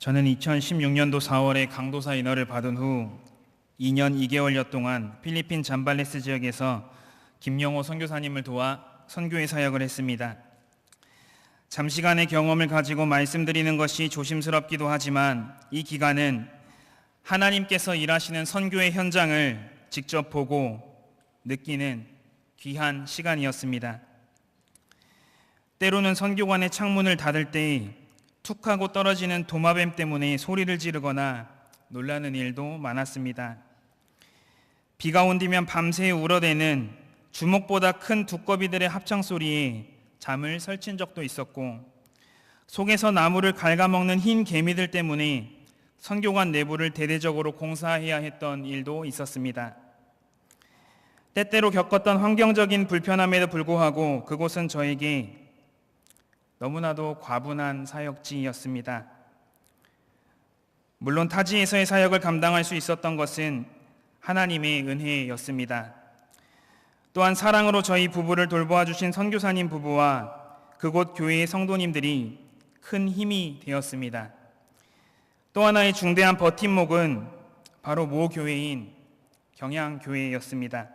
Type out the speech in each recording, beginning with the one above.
저는 2016년도 4월에 강도사 인허를 받은 후 2년 2개월여 동안 필리핀 잠발레스 지역에서 김영호 선교사님을 도와 선교의 사역을 했습니다. 잠시간의 경험을 가지고 말씀드리는 것이 조심스럽기도 하지만 이 기간은 하나님께서 일하시는 선교의 현장을 직접 보고 느끼는 귀한 시간이었습니다. 때로는 선교관의 창문을 닫을 때 툭 하고 떨어지는 도마뱀 때문에 소리를 지르거나 놀라는 일도 많았습니다. 비가 온뒤면 밤새 울어대는 주먹보다 큰 두꺼비들의 합창 소리에 잠을 설친 적도 있었고, 속에서 나무를 갉아먹는 흰 개미들 때문에 선교관 내부를 대대적으로 공사해야 했던 일도 있었습니다. 때때로 겪었던 환경적인 불편함에도 불구하고 그곳은 저에게 너무나도 과분한 사역지였습니다. 물론 타지에서의 사역을 감당할 수 있었던 것은 하나님의 은혜였습니다. 또한 사랑으로 저희 부부를 돌보아 주신 선교사님 부부와 그곳 교회의 성도님들이 큰 힘이 되었습니다. 또 하나의 중대한 버팀목은 바로 모 교회인 경양교회였습니다.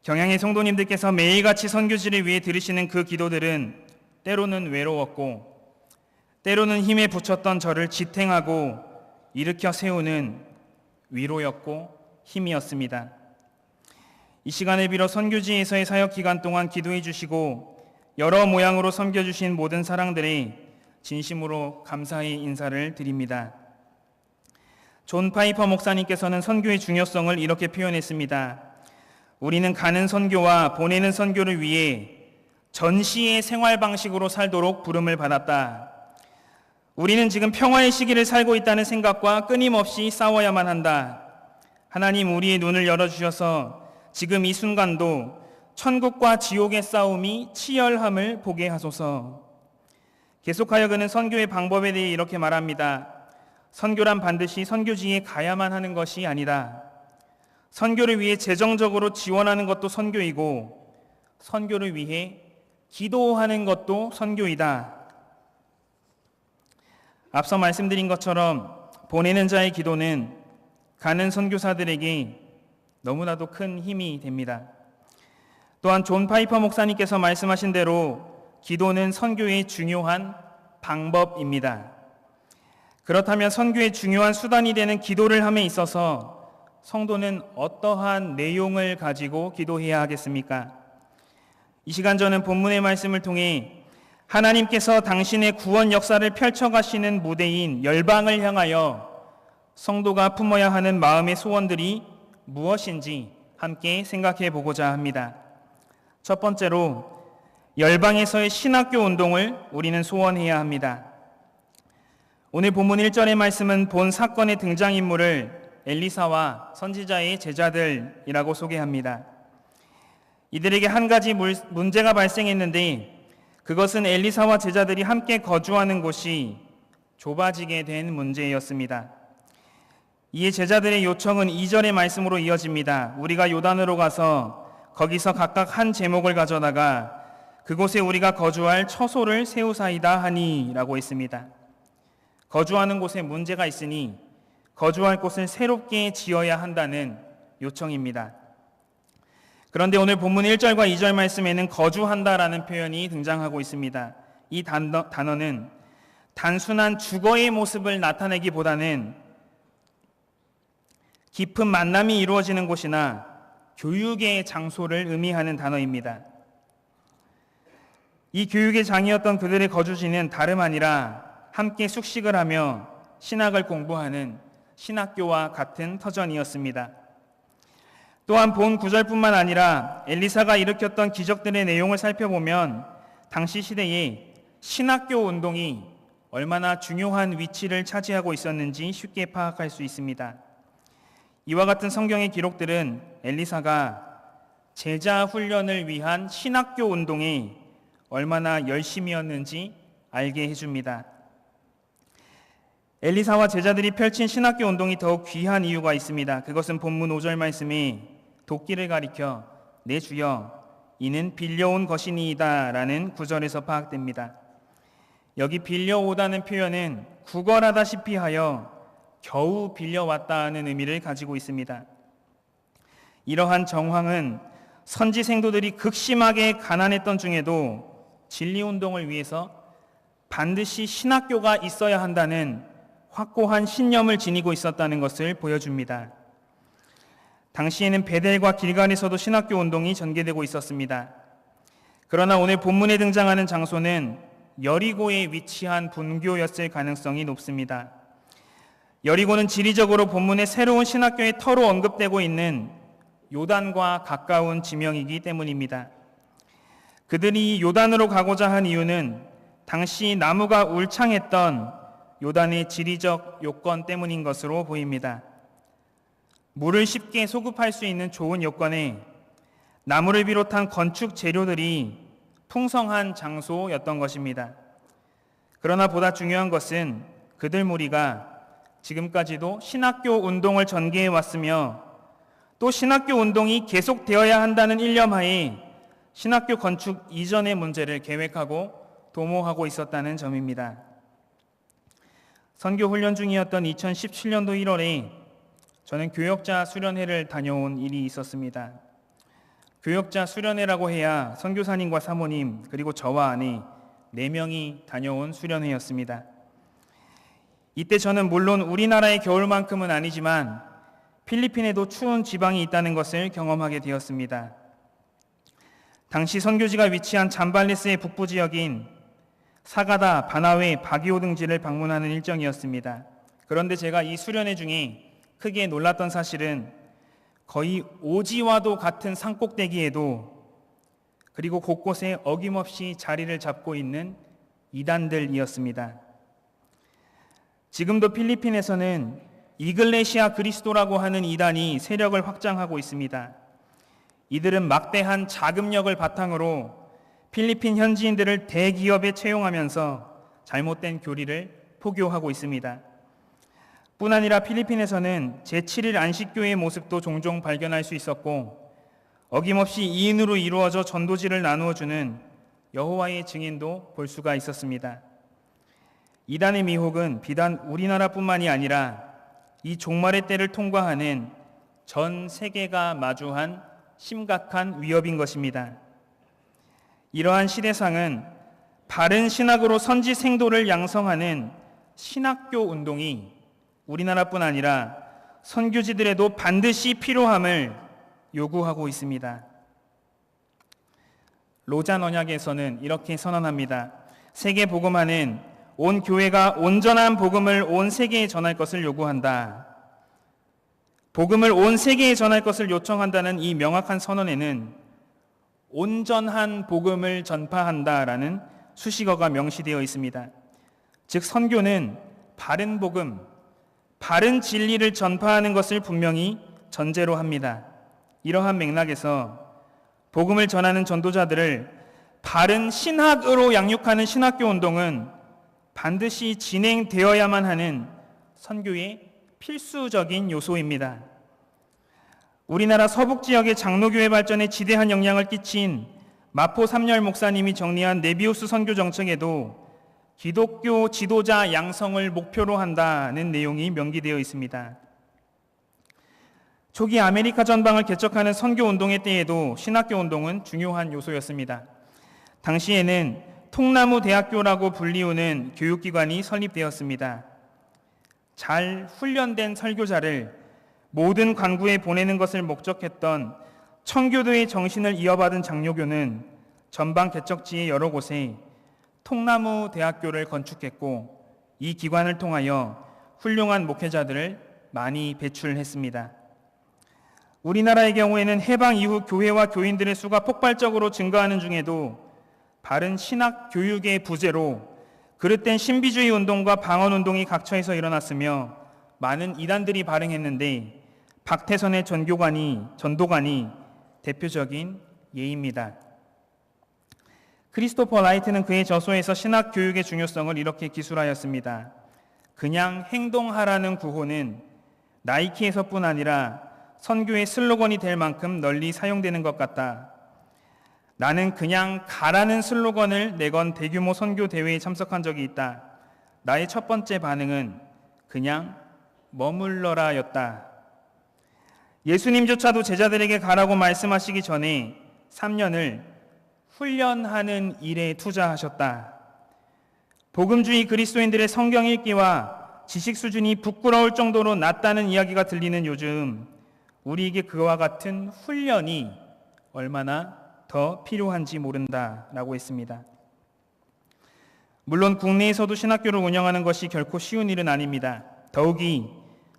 경양의 성도님들께서 매일같이 선교지를 위해 들으시는 그 기도들은 때로는 외로웠고, 때로는 힘에 부쳤던 저를 지탱하고 일으켜 세우는 위로였고 힘이었습니다. 이 시간을 빌어 선교지에서의 사역 기간 동안 기도해 주시고 여러 모양으로 섬겨주신 모든 사랑들에 진심으로 감사의 인사를 드립니다. 존 파이퍼 목사님께서는 선교의 중요성을 이렇게 표현했습니다. 우리는 가는 선교와 보내는 선교를 위해 전시의 생활 방식으로 살도록 부름을 받았다. 우리는 지금 평화의 시기를 살고 있다는 생각과 끊임없이 싸워야만 한다. 하나님, 우리의 눈을 열어주셔서 지금 이 순간도 천국과 지옥의 싸움이 치열함을 보게 하소서. 계속하여 그는 선교의 방법에 대해 이렇게 말합니다. 선교란 반드시 선교지에 가야만 하는 것이 아니다. 선교를 위해 재정적으로 지원하는 것도 선교이고, 선교를 위해 기도하는 것도 선교이다. 앞서 말씀드린 것처럼 보내는 자의 기도는 가는 선교사들에게 너무나도 큰 힘이 됩니다. 또한 존 파이퍼 목사님께서 말씀하신 대로 기도는 선교의 중요한 방법입니다. 그렇다면 선교의 중요한 수단이 되는 기도를 함에 있어서 성도는 어떠한 내용을 가지고 기도해야 하겠습니까? 이 시간 저는 본문의 말씀을 통해 하나님께서 당신의 구원 역사를 펼쳐가시는 무대인 열방을 향하여 성도가 품어야 하는 마음의 소원들이 무엇인지 함께 생각해 보고자 합니다. 첫 번째로 열방에서의 신학교 운동을 우리는 소원해야 합니다. 오늘 본문 1절의 말씀은 본 사건의 등장인물을 엘리사와 선지자의 제자들이라고 소개합니다. 이들에게 한 가지 문제가 발생했는데 그것은 엘리사와 제자들이 함께 거주하는 곳이 좁아지게 된 문제였습니다. 이에 제자들의 요청은 2절의 말씀으로 이어집니다. 우리가 요단으로 가서 거기서 각각 한 제목을 가져다가 그곳에 우리가 거주할 처소를 세우사이다 하니 라고 했습니다. 거주하는 곳에 문제가 있으니 거주할 곳을 새롭게 지어야 한다는 요청입니다. 그런데 오늘 본문 1절과 2절 말씀에는 거주한다라는 표현이 등장하고 있습니다. 이 단어는 단순한 주거의 모습을 나타내기보다는 깊은 만남이 이루어지는 곳이나 교육의 장소를 의미하는 단어입니다. 이 교육의 장이었던 그들의 거주지는 다름 아니라 함께 숙식을 하며 신학을 공부하는 신학교와 같은 터전이었습니다. 또한 본 구절뿐만 아니라 엘리사가 일으켰던 기적들의 내용을 살펴보면 당시 시대에 신학교 운동이 얼마나 중요한 위치를 차지하고 있었는지 쉽게 파악할 수 있습니다. 이와 같은 성경의 기록들은 엘리사가 제자 훈련을 위한 신학교 운동에 얼마나 열심이었는지 알게 해줍니다. 엘리사와 제자들이 펼친 신학교 운동이 더욱 귀한 이유가 있습니다. 그것은 본문 5절 말씀에 도끼를 가리켜 내 주여 이는 빌려온 것이니이다 라는 구절에서 파악됩니다. 여기 빌려오다는 표현은 구걸하다시피 하여 겨우 빌려왔다는 의미를 가지고 있습니다. 이러한 정황은 선지 생도들이 극심하게 가난했던 중에도 진리운동을 위해서 반드시 신학교가 있어야 한다는 확고한 신념을 지니고 있었다는 것을 보여줍니다. 당시에는 베델과 길갈에서도 신학교 운동이 전개되고 있었습니다. 그러나 오늘 본문에 등장하는 장소는 여리고에 위치한 분교였을 가능성이 높습니다. 여리고는 지리적으로 본문의 새로운 신학교의 터로 언급되고 있는 요단과 가까운 지명이기 때문입니다. 그들이 요단으로 가고자 한 이유는 당시 나무가 울창했던 요단의 지리적 요건 때문인 것으로 보입니다. 물을 쉽게 소급할 수 있는 좋은 요건에 나무를 비롯한 건축 재료들이 풍성한 장소였던 것입니다. 그러나 보다 중요한 것은 그들 무리가 지금까지도 신학교 운동을 전개해 왔으며 또 신학교 운동이 계속되어야 한다는 일념하에 신학교 건축 이전의 문제를 계획하고 도모하고 있었다는 점입니다. 선교 훈련 중이었던 2017년도 1월에 저는 교역자 수련회를 다녀온 일이 있었습니다. 교역자 수련회라고 해야 선교사님과 사모님 그리고 저와 아내 4명이 다녀온 수련회였습니다. 이때 저는 물론 우리나라의 겨울만큼은 아니지만 필리핀에도 추운 지방이 있다는 것을 경험하게 되었습니다. 당시 선교지가 위치한 잠발리스의 북부 지역인 사가다, 바나웨, 바기오 등지를 방문하는 일정이었습니다. 그런데 제가 이 수련회 중에 크게 놀랐던 사실은 거의 오지와도 같은 산꼭대기에도 그리고 곳곳에 어김없이 자리를 잡고 있는 이단들이었습니다. 지금도 필리핀에서는 이글레시아 그리스도라고 하는 이단이 세력을 확장하고 있습니다. 이들은 막대한 자금력을 바탕으로 필리핀 현지인들을 대기업에 채용하면서 잘못된 교리를 포교하고 있습니다. 뿐 아니라 필리핀에서는 제7일 안식교의 모습도 종종 발견할 수 있었고 어김없이 2인으로 이루어져 전도지를 나누어주는 여호와의 증인도 볼 수가 있었습니다. 이단의 미혹은 비단 우리나라뿐만이 아니라 이 종말의 때를 통과하는 전 세계가 마주한 심각한 위협인 것입니다. 이러한 시대상은 바른 신학으로 선지 생도를 양성하는 신학교 운동이 우리나라뿐 아니라 선교지들에도 반드시 필요함을 요구하고 있습니다. 로잔 언약에서는 이렇게 선언합니다. 세계 복음화는 온 교회가 온전한 복음을 온 세계에 전할 것을 요구한다. 복음을 온 세계에 전할 것을 요청한다는 이 명확한 선언에는 온전한 복음을 전파한다라는 수식어가 명시되어 있습니다. 즉 선교는 바른 복음, 바른 진리를 전파하는 것을 분명히 전제로 합니다. 이러한 맥락에서 복음을 전하는 전도자들을 바른 신학으로 양육하는 신학교 운동은 반드시 진행되어야만 하는 선교의 필수적인 요소입니다. 우리나라 서북 지역의 장로교회 발전에 지대한 영향을 끼친 마포 삼열 목사님이 정리한 네비우스 선교 정책에도 기독교 지도자 양성을 목표로 한다는 내용이 명기되어 있습니다. 초기 아메리카 전방을 개척하는 선교 운동의 때에도 신학교 운동은 중요한 요소였습니다. 당시에는 통나무 대학교라고 불리우는 교육기관이 설립되었습니다. 잘 훈련된 설교자를 모든 관구에 보내는 것을 목적했던 청교도의 정신을 이어받은 장로교는 전방 개척지의 여러 곳에 통나무 대학교를 건축했고 이 기관을 통하여 훌륭한 목회자들을 많이 배출했습니다. 우리나라의 경우에는 해방 이후 교회와 교인들의 수가 폭발적으로 증가하는 중에도 바른 신학 교육의 부재로 그릇된 신비주의 운동과 방언 운동이 각처에서 일어났으며 많은 이단들이 발행했는데 박태선의 전도관이 대표적인 예입니다. 크리스토퍼 라이트는 그의 저서에서 신학 교육의 중요성을 이렇게 기술하였습니다. 그냥 행동하라는 구호는 나이키에서뿐 아니라 선교의 슬로건이 될 만큼 널리 사용되는 것 같다. 나는 그냥 가라는 슬로건을 내건 대규모 선교 대회에 참석한 적이 있다. 나의 첫 번째 반응은 그냥 머물러라였다. 예수님조차도 제자들에게 가라고 말씀하시기 전에 3년을 훈련하는 일에 투자하셨다. 복음주의 그리스도인들의 성경 읽기와 지식 수준이 부끄러울 정도로 낮다는 이야기가 들리는 요즘, 우리에게 그와 같은 훈련이 얼마나 더 필요한지 모른다라고 했습니다. 물론 국내에서도 신학교를 운영하는 것이 결코 쉬운 일은 아닙니다. 더욱이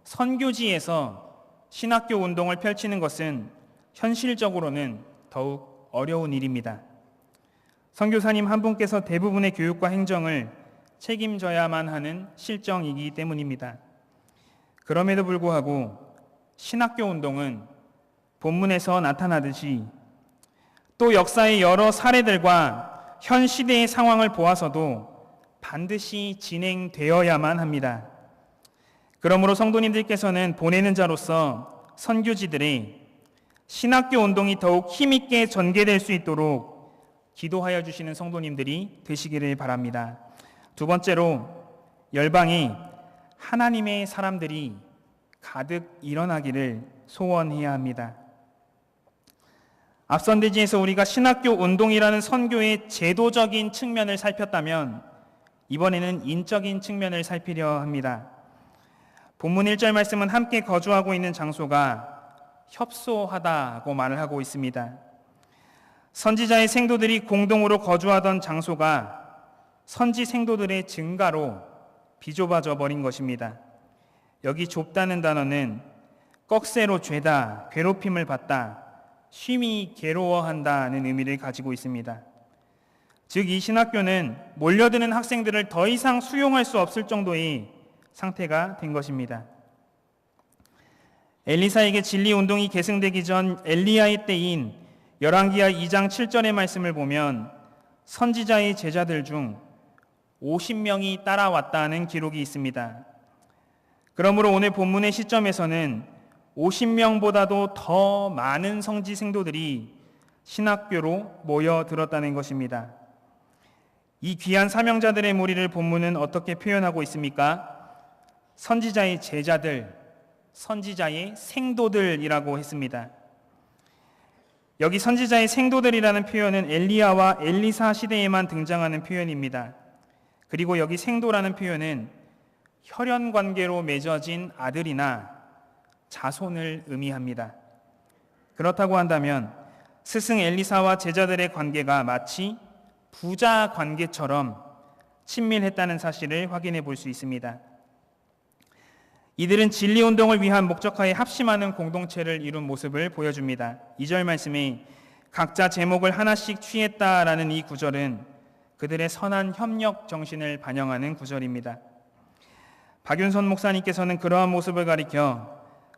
선교지에서 신학교 운동을 펼치는 것은 현실적으로는 더욱 어려운 일입니다. 선교사님 한 분께서 대부분의 교육과 행정을 책임져야만 하는 실정이기 때문입니다. 그럼에도 불구하고 신학교 운동은 본문에서 나타나듯이 또 역사의 여러 사례들과 현 시대의 상황을 보아서도 반드시 진행되어야만 합니다. 그러므로 성도님들께서는 보내는 자로서 선교지들의 신학교 운동이 더욱 힘있게 전개될 수 있도록 기도하여 주시는 성도님들이 되시기를 바랍니다. 두 번째로, 열방에 하나님의 사람들이 가득 일어나기를 소원해야 합니다. 앞선 대지에서 우리가 신학교 운동이라는 선교의 제도적인 측면을 살폈다면 이번에는 인적인 측면을 살피려 합니다. 본문 1절 말씀은 함께 거주하고 있는 장소가 협소하다고 말을 하고 있습니다. 선지자의 생도들이 공동으로 거주하던 장소가 선지 생도들의 증가로 비좁아져 버린 것입니다. 여기 좁다는 단어는 꺽쇠로 죄다, 괴롭힘을 받다, 심히 괴로워한다는 의미를 가지고 있습니다. 즉, 이 신학교는 몰려드는 학생들을 더 이상 수용할 수 없을 정도의 상태가 된 것입니다. 엘리사에게 진리운동이 계승되기 전 엘리야의 때인 열왕기하 2장 7절의 말씀을 보면 선지자의 제자들 중 50명이 따라왔다는 기록이 있습니다. 그러므로 오늘 본문의 시점에서는 50명보다도 더 많은 성지 생도들이 신학교로 모여들었다는 것입니다. 이 귀한 사명자들의 무리를 본문은 어떻게 표현하고 있습니까? 선지자의 제자들, 선지자의 생도들이라고 했습니다. 여기 선지자의 생도들이라는 표현은 엘리야와 엘리사 시대에만 등장하는 표현입니다. 그리고 여기 생도라는 표현은 혈연 관계로 맺어진 아들이나 자손을 의미합니다. 그렇다고 한다면 스승 엘리사와 제자들의 관계가 마치 부자 관계처럼 친밀했다는 사실을 확인해 볼 수 있습니다. 이들은 진리운동을 위한 목적하에 합심하는 공동체를 이룬 모습을 보여줍니다. 2절 말씀에 각자 제목을 하나씩 취했다라는 이 구절은 그들의 선한 협력 정신을 반영하는 구절입니다. 박윤선 목사님께서는 그러한 모습을 가리켜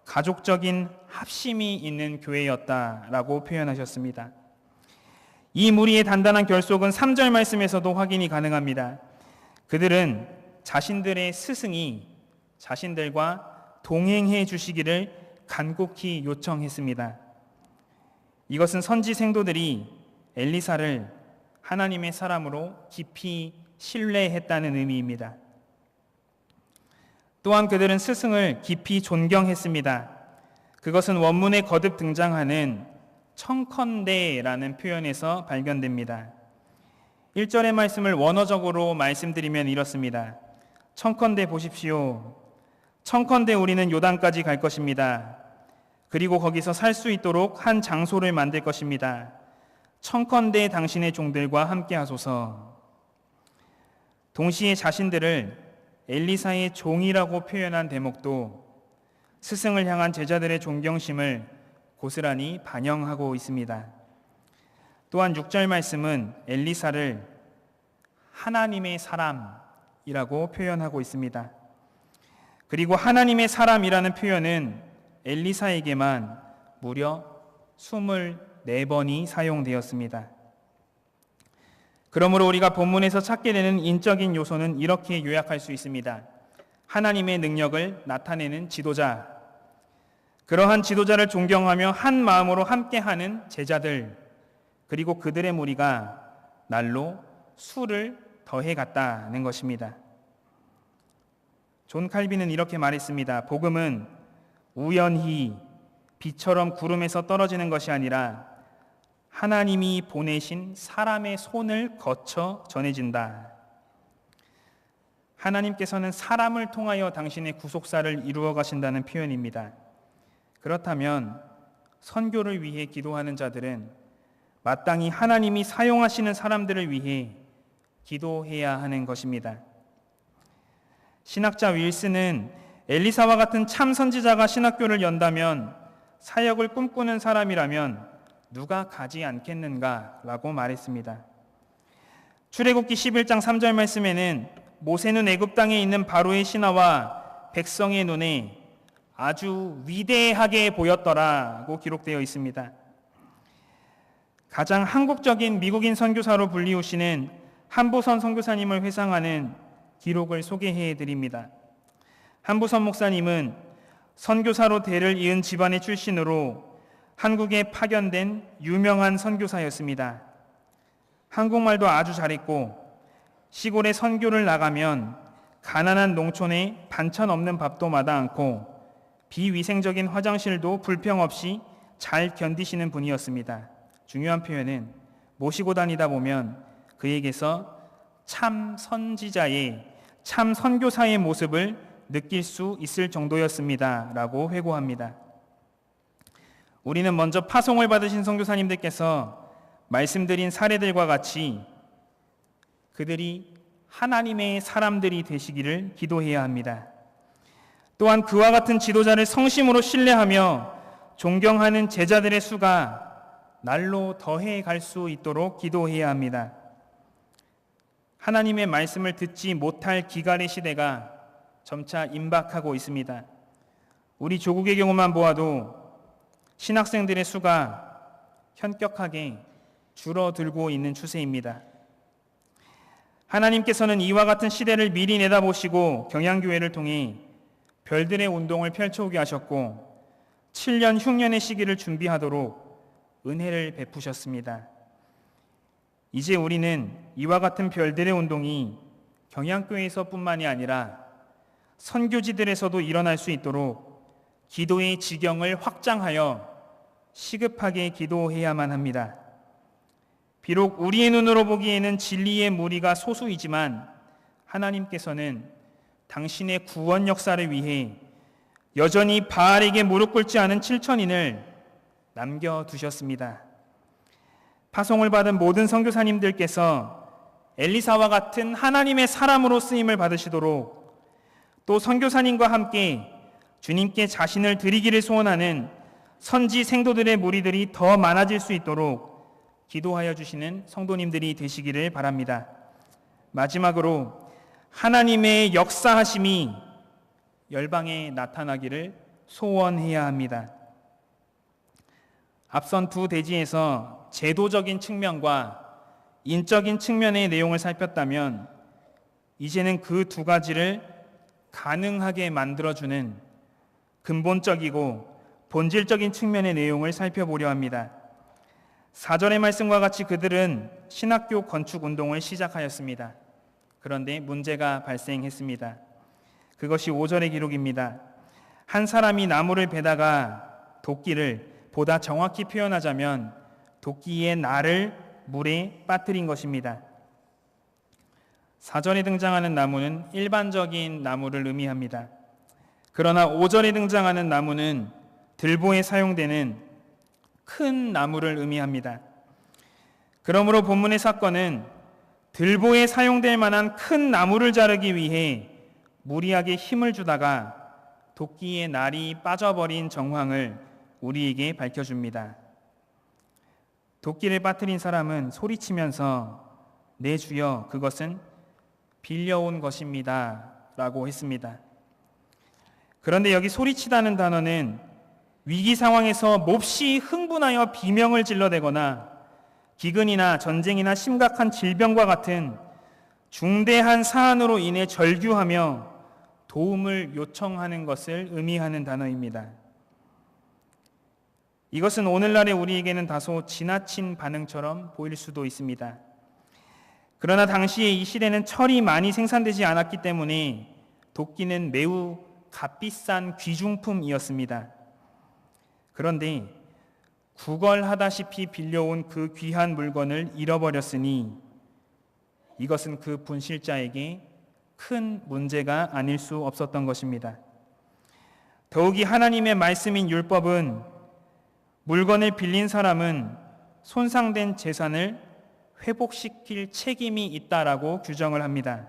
가족적인 합심이 있는 교회였다라고 표현하셨습니다. 이 무리의 단단한 결속은 3절 말씀에서도 확인이 가능합니다. 그들은 자신들의 스승이 자신들과 동행해 주시기를 간곡히 요청했습니다. 이것은 선지 생도들이 엘리사를 하나님의 사람으로 깊이 신뢰했다는 의미입니다. 또한 그들은 스승을 깊이 존경했습니다. 그것은 원문에 거듭 등장하는 청컨대라는 표현에서 발견됩니다. 1절의 말씀을 원어적으로 말씀드리면 이렇습니다. 청컨대 보십시오. 청컨대 우리는 요단까지 갈 것입니다. 그리고 거기서 살 수 있도록 한 장소를 만들 것입니다. 청컨대 당신의 종들과 함께 하소서. 동시에 자신들을 엘리사의 종이라고 표현한 대목도 스승을 향한 제자들의 존경심을 고스란히 반영하고 있습니다. 또한 6절 말씀은 엘리사를 하나님의 사람이라고 표현하고 있습니다. 그리고 하나님의 사람이라는 표현은 엘리사에게만 무려 24번이 사용되었습니다. 그러므로 우리가 본문에서 찾게 되는 인적인 요소는 이렇게 요약할 수 있습니다. 하나님의 능력을 나타내는 지도자, 그러한 지도자를 존경하며 한 마음으로 함께하는 제자들, 그리고 그들의 무리가 날로 수를 더해 갔다는 것입니다. 존 칼빈은 이렇게 말했습니다. 복음은 우연히 비처럼 구름에서 떨어지는 것이 아니라 하나님이 보내신 사람의 손을 거쳐 전해진다. 하나님께서는 사람을 통하여 당신의 구속사를 이루어 가신다는 표현입니다. 그렇다면 선교를 위해 기도하는 자들은 마땅히 하나님이 사용하시는 사람들을 위해 기도해야 하는 것입니다. 신학자 윌슨은 엘리사와 같은 참 선지자가 신학교를 연다면 사역을 꿈꾸는 사람이라면 누가 가지 않겠는가 라고 말했습니다. 출애굽기 11장 3절 말씀에는 모세는 애굽 땅에 있는 바로의 신하와 백성의 눈에 아주 위대하게 보였더라고 기록되어 있습니다. 가장 한국적인 미국인 선교사로 불리우시는 한보선 선교사님을 회상하는 기록을 소개해 드립니다. 한보선 목사님은 선교사로 대를 이은 집안의 출신으로 한국에 파견된 유명한 선교사였습니다. 한국말도 아주 잘했고 시골에 선교를 나가면 가난한 농촌에 반찬 없는 밥도 마다 않고 비위생적인 화장실도 불평 없이 잘 견디시는 분이었습니다. 중요한 표현은 모시고 다니다 보면 그에게서 참 선지자의, 참 선교사의 모습을 느낄 수 있을 정도였습니다. 라고 회고합니다. 우리는 먼저 파송을 받으신 선교사님들께서 말씀드린 사례들과 같이 그들이 하나님의 사람들이 되시기를 기도해야 합니다. 또한 그와 같은 지도자를 성심으로 신뢰하며 존경하는 제자들의 수가 날로 더해 갈 수 있도록 기도해야 합니다. 하나님의 말씀을 듣지 못할 기갈의 시대가 점차 임박하고 있습니다. 우리 조국의 경우만 보아도 신학생들의 수가 현격하게 줄어들고 있는 추세입니다. 하나님께서는 이와 같은 시대를 미리 내다보시고 경양교회를 통해 별들의 운동을 펼쳐오게 하셨고 7년 흉년의 시기를 준비하도록 은혜를 베푸셨습니다. 이제 우리는 이와 같은 별들의 운동이 경양교회에서뿐만이 아니라 선교지들에서도 일어날 수 있도록 기도의 지경을 확장하여 시급하게 기도해야만 합니다. 비록 우리의 눈으로 보기에는 진리의 무리가 소수이지만 하나님께서는 당신의 구원 역사를 위해 여전히 바알에게 무릎 꿇지 않은 7천인을 남겨두셨습니다. 파송을 받은 모든 선교사님들께서 엘리사와 같은 하나님의 사람으로 쓰임을 받으시도록 또 선교사님과 함께 주님께 자신을 드리기를 소원하는 선지 생도들의 무리들이 더 많아질 수 있도록 기도하여 주시는 성도님들이 되시기를 바랍니다. 마지막으로 하나님의 역사하심이 열방에 나타나기를 소원해야 합니다. 앞선 두 대지에서 제도적인 측면과 인적인 측면의 내용을 살폈다면 이제는 그 두 가지를 가능하게 만들어주는 근본적이고 본질적인 측면의 내용을 살펴보려 합니다. 4절의 말씀과 같이 그들은 신학교 건축 운동을 시작하였습니다. 그런데 문제가 발생했습니다. 그것이 5절의 기록입니다. 한 사람이 나무를 베다가 도끼를, 보다 정확히 표현하자면 도끼의 날을 물에 빠뜨린 것입니다. 4절에 등장하는 나무는 일반적인 나무를 의미합니다. 그러나 5절에 등장하는 나무는 들보에 사용되는 큰 나무를 의미합니다. 그러므로 본문의 사건은 들보에 사용될 만한 큰 나무를 자르기 위해 무리하게 힘을 주다가 도끼의 날이 빠져버린 정황을 우리에게 밝혀줍니다. 도끼를 빠뜨린 사람은 소리치면서 내 주여 그것은 빌려온 것입니다 라고 했습니다. 그런데 여기 소리치다는 단어는 위기 상황에서 몹시 흥분하여 비명을 질러대거나 기근이나 전쟁이나 심각한 질병과 같은 중대한 사안으로 인해 절규하며 도움을 요청하는 것을 의미하는 단어입니다. 이것은 오늘날의 우리에게는 다소 지나친 반응처럼 보일 수도 있습니다. 그러나 당시에 이 시대는 철이 많이 생산되지 않았기 때문에 도끼는 매우 값비싼 귀중품이었습니다. 그런데 구걸하다시피 빌려온 그 귀한 물건을 잃어버렸으니 이것은 그 분실자에게 큰 문제가 아닐 수 없었던 것입니다. 더욱이 하나님의 말씀인 율법은 물건을 빌린 사람은 손상된 재산을 회복시킬 책임이 있다라고 규정을 합니다.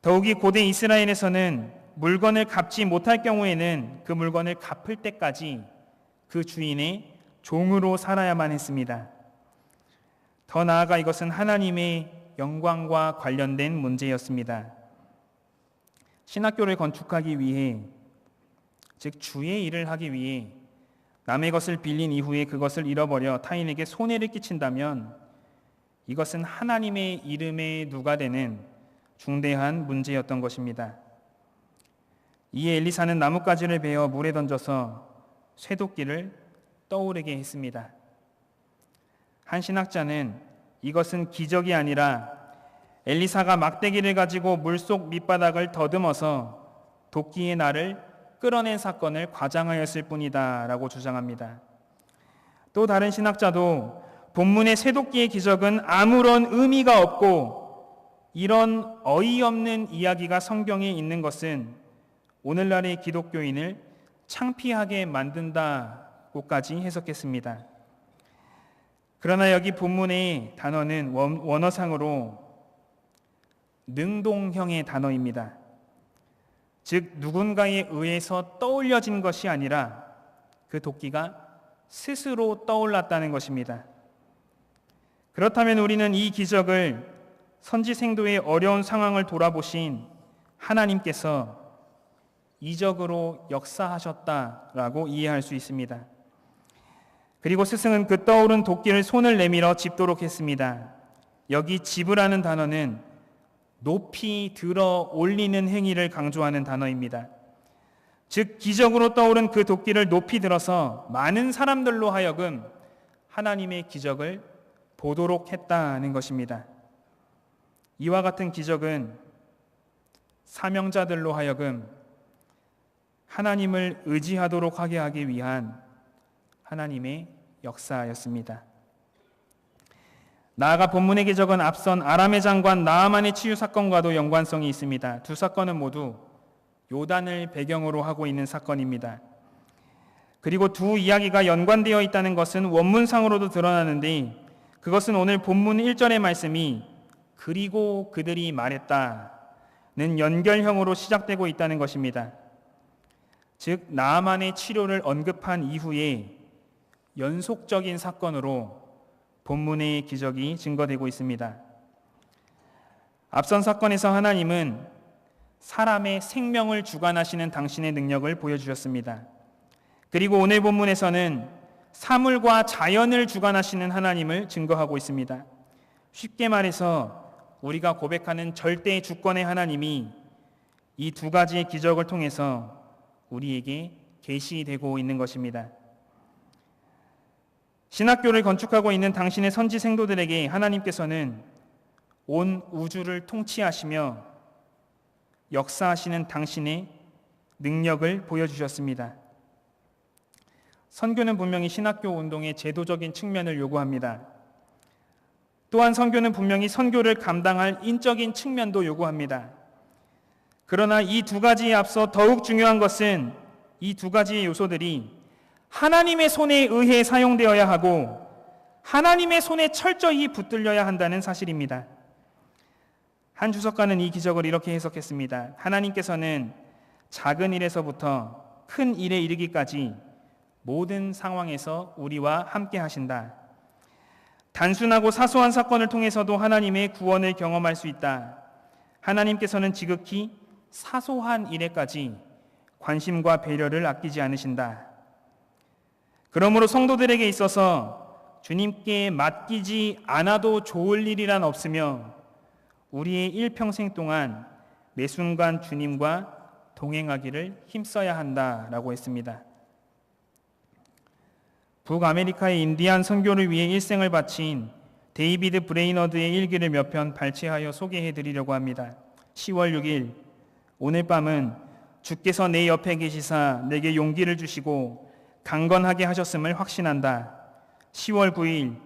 더욱이 고대 이스라엘에서는 물건을 갚지 못할 경우에는 그 물건을 갚을 때까지 그 주인의 종으로 살아야만 했습니다. 더 나아가 이것은 하나님의 영광과 관련된 문제였습니다. 신학교를 건축하기 위해, 즉 주의 일을 하기 위해 남의 것을 빌린 이후에 그것을 잃어버려 타인에게 손해를 끼친다면 이것은 하나님의 이름에 누가 되는 중대한 문제였던 것입니다. 이에 엘리사는 나뭇가지를 베어 물에 던져서 쇠도끼를 떠오르게 했습니다. 한 신학자는 이것은 기적이 아니라 엘리사가 막대기를 가지고 물속 밑바닥을 더듬어서 도끼의 날을 끌어낸 사건을 과장하였을 뿐이다 라고 주장합니다. 또 다른 신학자도 본문의 쇠도끼의 기적은 아무런 의미가 없고 이런 어이없는 이야기가 성경에 있는 것은 오늘날의 기독교인을 창피하게 만든다고까지 해석했습니다. 그러나 여기 본문의 단어는 원어상으로 능동형의 단어입니다. 즉 누군가에 의해서 떠올려진 것이 아니라 그 도끼가 스스로 떠올랐다는 것입니다. 그렇다면 우리는 이 기적을 선지생도의 어려운 상황을 돌아보신 하나님께서 이적으로 역사하셨다라고 이해할 수 있습니다. 그리고 스승은 그 떠오른 도끼를 손을 내밀어 짚도록 했습니다. 여기 짚으라는 단어는 높이 들어 올리는 행위를 강조하는 단어입니다. 즉 기적으로 떠오른 그 도끼를 높이 들어서 많은 사람들로 하여금 하나님의 기적을 보도록 했다는 것입니다. 이와 같은 기적은 사명자들로 하여금 하나님을 의지하도록 하게 하기 위한 하나님의 역사였습니다. 나아가 본문의 기적은 앞선 아람의 장관 나아만의 치유 사건과도 연관성이 있습니다. 두 사건은 모두 요단을 배경으로 하고 있는 사건입니다. 그리고 두 이야기가 연관되어 있다는 것은 원문상으로도 드러나는데 그것은 오늘 본문 1절의 말씀이 그리고 그들이 말했다는 연결형으로 시작되고 있다는 것입니다. 즉 나아만의 치료를 언급한 이후에 연속적인 사건으로 본문의 기적이 증거되고 있습니다. 앞선 사건에서 하나님은 사람의 생명을 주관하시는 당신의 능력을 보여주셨습니다. 그리고 오늘 본문에서는 사물과 자연을 주관하시는 하나님을 증거하고 있습니다. 쉽게 말해서 우리가 고백하는 절대 주권의 하나님이 이 두 가지의 기적을 통해서 우리에게 계시되고 있는 것입니다. 신학교를 건축하고 있는 당신의 선지 생도들에게 하나님께서는 온 우주를 통치하시며 역사하시는 당신의 능력을 보여주셨습니다. 선교는 분명히 신학교 운동의 제도적인 측면을 요구합니다. 또한 선교는 분명히 선교를 감당할 인적인 측면도 요구합니다. 그러나 이 두 가지에 앞서 더욱 중요한 것은 이 두 가지의 요소들이 하나님의 손에 의해 사용되어야 하고 하나님의 손에 철저히 붙들려야 한다는 사실입니다. 한 주석가는 이 기적을 이렇게 해석했습니다. 하나님께서는 작은 일에서부터 큰 일에 이르기까지 모든 상황에서 우리와 함께 하신다. 단순하고 사소한 사건을 통해서도 하나님의 구원을 경험할 수 있다. 하나님께서는 지극히 사소한 일에까지 관심과 배려를 아끼지 않으신다. 그러므로 성도들에게 있어서 주님께 맡기지 않아도 좋을 일이란 없으며 우리의 일평생 동안 매 순간 주님과 동행하기를 힘써야 한다라고 했습니다. 북아메리카의 인디안 선교를 위해 일생을 바친 데이비드 브레이너드의 일기를 몇 편 발췌하여 소개해 드리려고 합니다. 10월 6일, 오늘 밤은 주께서 내 옆에 계시사 내게 용기를 주시고 강건하게 하셨음을 확신한다. 10월 9일,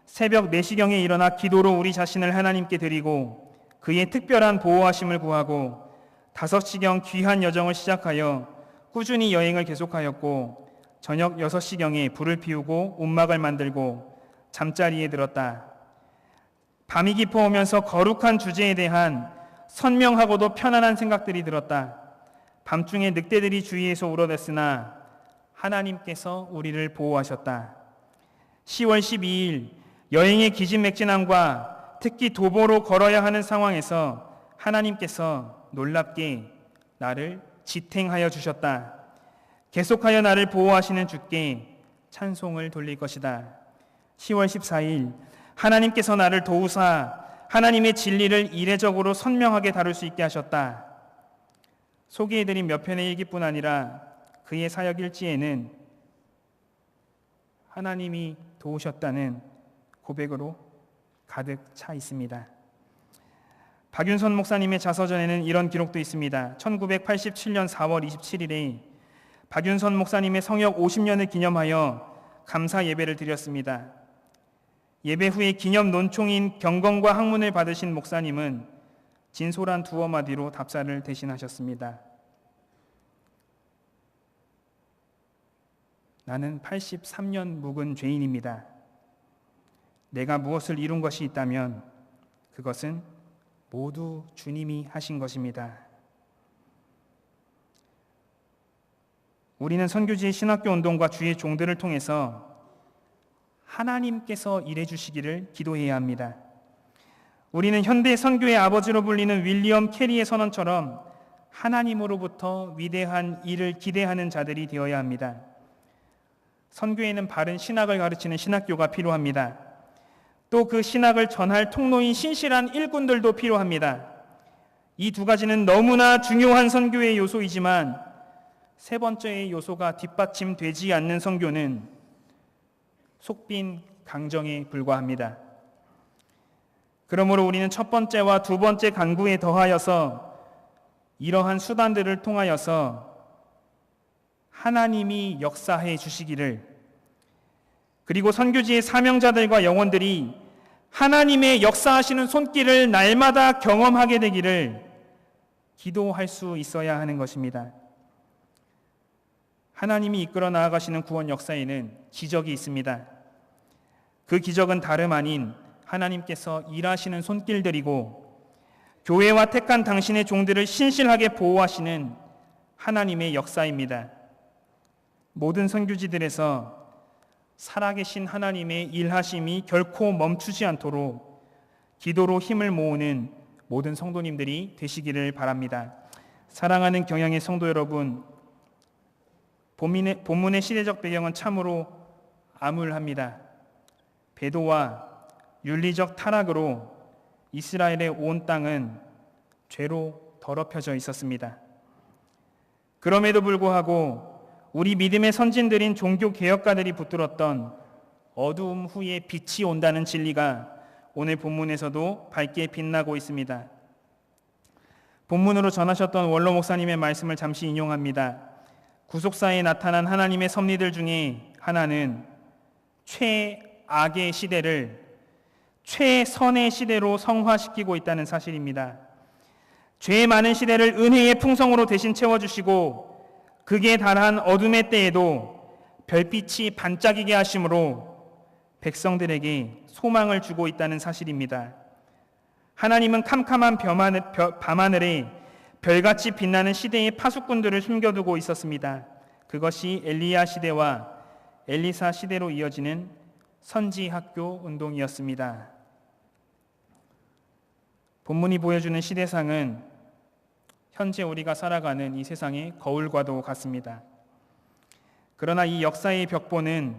새벽 4시경에 일어나 기도로 우리 자신을 하나님께 드리고 그의 특별한 보호하심을 구하고 5시경 귀한 여정을 시작하여 꾸준히 여행을 계속하였고 저녁 6시경에 불을 피우고 움막을 만들고 잠자리에 들었다. 밤이 깊어오면서 거룩한 주제에 대한 선명하고도 편안한 생각들이 들었다. 밤중에 늑대들이 주위에서 울어댔으나 하나님께서 우리를 보호하셨다. 10월 12일 여행의 기진맥진함과 특히 도보로 걸어야 하는 상황에서 하나님께서 놀랍게 나를 지탱하여 주셨다. 계속하여 나를 보호하시는 주께 찬송을 돌릴 것이다. 10월 14일 하나님께서 나를 도우사 하나님의 진리를 이례적으로 선명하게 다룰 수 있게 하셨다. 소개해드린 몇 편의 일기뿐 아니라 그의 사역 일지에는 하나님이 도우셨다는 고백으로 가득 차 있습니다. 박윤선 목사님의 자서전에는 이런 기록도 있습니다. 1987년 4월 27일에 박윤선 목사님의 성역 50년을 기념하여 감사 예배를 드렸습니다. 예배 후에 기념 논총인 경건과 학문을 받으신 목사님은 진솔한 두어 마디로 답사를 대신하셨습니다. 나는 83년 묵은 죄인입니다. 내가 무엇을 이룬 것이 있다면 그것은 모두 주님이 하신 것입니다. 우리는 선교지의 신학교 운동과 주의 종들을 통해서 하나님께서 일해 주시기를 기도해야 합니다. 우리는 현대 선교의 아버지로 불리는 윌리엄 캐리의 선언처럼 하나님으로부터 위대한 일을 기대하는 자들이 되어야 합니다. 선교에는 바른 신학을 가르치는 신학교가 필요합니다. 또 그 신학을 전할 통로인 신실한 일꾼들도 필요합니다. 이 두 가지는 너무나 중요한 선교의 요소이지만 세 번째의 요소가 뒷받침되지 않는 선교는 속빈 강정에 불과합니다. 그러므로 우리는 첫 번째와 두 번째 간구에 더하여서 이러한 수단들을 통하여서 하나님이 역사해 주시기를, 그리고 선교지의 사명자들과 영혼들이 하나님의 역사하시는 손길을 날마다 경험하게 되기를 기도할 수 있어야 하는 것입니다. 하나님이 이끌어 나아가시는 구원 역사에는 기적이 있습니다. 그 기적은 다름 아닌 하나님께서 일하시는 손길들이고 교회와 택한 당신의 종들을 신실하게 보호하시는 하나님의 역사입니다. 모든 선교지들에서 살아계신 하나님의 일하심이 결코 멈추지 않도록 기도로 힘을 모으는 모든 성도님들이 되시기를 바랍니다. 사랑하는 경영의 성도 여러분, 본문의 시대적 배경은 참으로 암울합니다. 배도와 윤리적 타락으로 이스라엘의 온 땅은 죄로 더럽혀져 있었습니다. 그럼에도 불구하고 우리 믿음의 선진들인 종교 개혁가들이 붙들었던 어두움 후에 빛이 온다는 진리가 오늘 본문에서도 밝게 빛나고 있습니다. 본문으로 전하셨던 원로 목사님의 말씀을 잠시 인용합니다. 구속사에 나타난 하나님의 섭리들 중에 하나는 최악의 시대를 최선의 시대로 성화시키고 있다는 사실입니다. 죄 많은 시대를 은혜의 풍성으로 대신 채워주시고 극에 달한 어둠의 때에도 별빛이 반짝이게 하심으로 백성들에게 소망을 주고 있다는 사실입니다. 하나님은 캄캄한 밤하늘에 별같이 빛나는 시대의 파수꾼들을 숨겨두고 있었습니다. 그것이 엘리야 시대와 엘리사 시대로 이어지는 선지학교 운동이었습니다. 본문이 보여주는 시대상은 현재 우리가 살아가는 이 세상의 거울과도 같습니다. 그러나 이 역사의 벽보는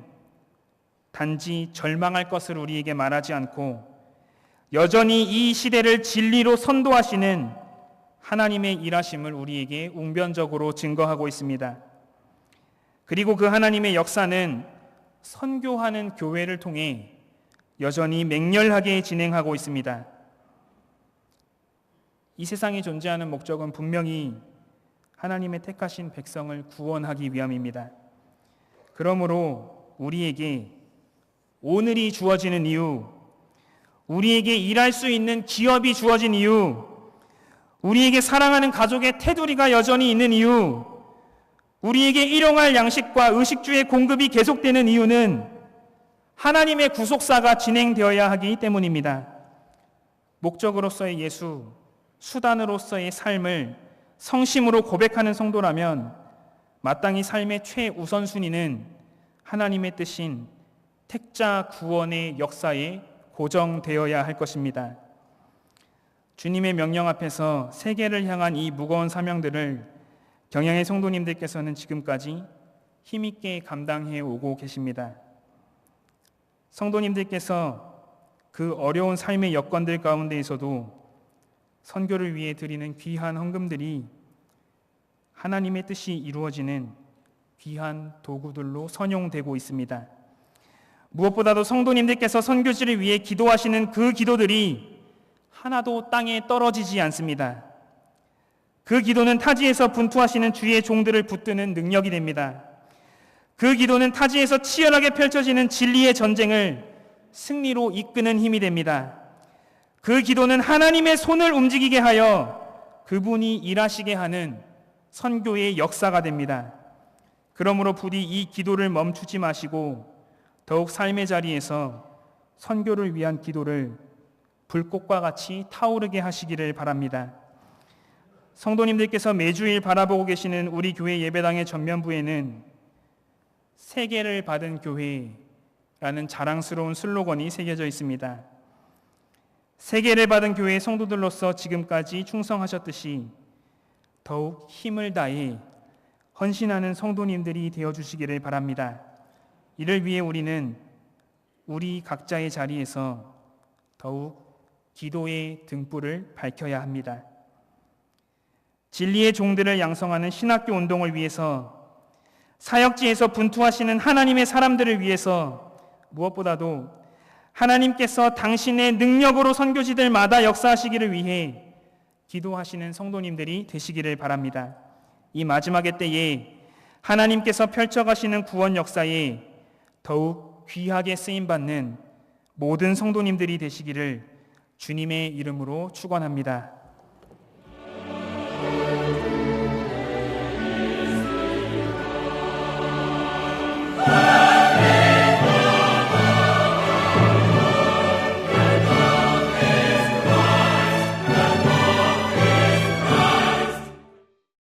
단지 절망할 것을 우리에게 말하지 않고 여전히 이 시대를 진리로 선도하시는 하나님의 일하심을 우리에게 웅변적으로 증거하고 있습니다. 그리고 그 하나님의 역사는 선교하는 교회를 통해 여전히 맹렬하게 진행하고 있습니다. 이 세상에 존재하는 목적은 분명히 하나님의 택하신 백성을 구원하기 위함입니다. 그러므로 우리에게 오늘이 주어지는 이유, 우리에게 일할 수 있는 기업이 주어진 이유, 우리에게 사랑하는 가족의 테두리가 여전히 있는 이유, 우리에게 일용할 양식과 의식주의 공급이 계속되는 이유는 하나님의 구속사가 진행되어야 하기 때문입니다. 목적으로서의 예수, 수단으로서의 삶을 성심으로 고백하는 성도라면 마땅히 삶의 최우선순위는 하나님의 뜻인 택자 구원의 역사에 고정되어야 할 것입니다. 주님의 명령 앞에서 세계를 향한 이 무거운 사명들을 경양의 성도님들께서는 지금까지 힘있게 감당해 오고 계십니다. 성도님들께서 그 어려운 삶의 여건들 가운데에서도 선교를 위해 드리는 귀한 헌금들이 하나님의 뜻이 이루어지는 귀한 도구들로 선용되고 있습니다. 무엇보다도 성도님들께서 선교지를 위해 기도하시는 그 기도들이 하나도 땅에 떨어지지 않습니다. 그 기도는 타지에서 분투하시는 주의 종들을 붙드는 능력이 됩니다. 그 기도는 타지에서 치열하게 펼쳐지는 진리의 전쟁을 승리로 이끄는 힘이 됩니다. 그 기도는 하나님의 손을 움직이게 하여 그분이 일하시게 하는 선교의 역사가 됩니다. 그러므로 부디 이 기도를 멈추지 마시고 더욱 삶의 자리에서 선교를 위한 기도를 불꽃과 같이 타오르게 하시기를 바랍니다. 성도님들께서 매주일 바라보고 계시는 우리 교회 예배당의 전면부에는 세계를 받은 교회라는 자랑스러운 슬로건이 새겨져 있습니다. 세계를 받은 교회의 성도들로서 지금까지 충성하셨듯이 더욱 힘을 다해 헌신하는 성도님들이 되어주시기를 바랍니다. 이를 위해 우리는 우리 각자의 자리에서 더욱 기도의 등불을 밝혀야 합니다. 진리의 종들을 양성하는 신학교 운동을 위해서, 사역지에서 분투하시는 하나님의 사람들을 위해서, 무엇보다도 하나님께서 당신의 능력으로 선교지들마다 역사하시기를 위해 기도하시는 성도님들이 되시기를 바랍니다. 이 마지막의 때에 하나님께서 펼쳐가시는 구원 역사에 더욱 귀하게 쓰임받는 모든 성도님들이 되시기를 주님의 이름으로 축원합니다.